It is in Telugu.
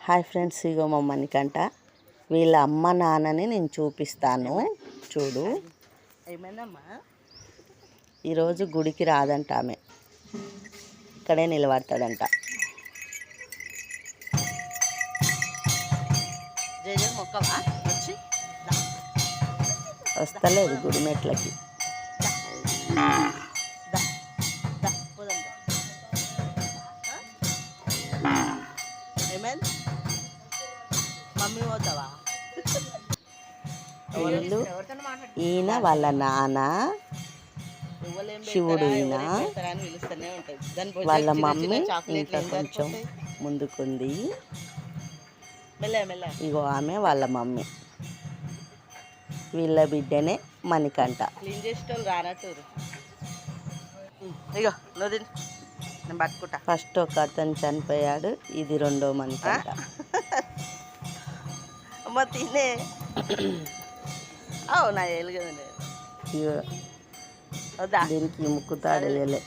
హాయ్ ఫ్రెండ్స్, ఇగో మా మణికంట వీళ్ళ అమ్మ నాన్నని నేను చూపిస్తాను చూడు. ఏమైందమ్మా? ఈరోజు గుడికి రాదంట, ఆమె ఇక్కడే నిలబడతాడంట. జయ మొక్కవా వచ్చి వస్తలేదు గుడి మెట్లకి. ఏమైంది? మమ్మీ పోతావా? వీళ్ళు ఈయన వాళ్ళ నాన్న శివుడు, ఈయన వాళ్ళ మమ్మీ ఇంకా కొంచెం ముందుకుంది. ఇగో ఆమె వాళ్ళ మమ్మీ. వీళ్ళ బిడ్డనే మణికంట. క్లీన్ చేసేటోళ్ళు రానట్టు. ఇగో నువ్వు తిని నేను పట్టుకుంటా. ఫస్ట్ ఒక అతను చనిపోయాడు, ఇది రెండో మణికంట. అమ్మ తినే నా ఎలుగదండి. దీనికి ముక్కుతాడు వేయలే.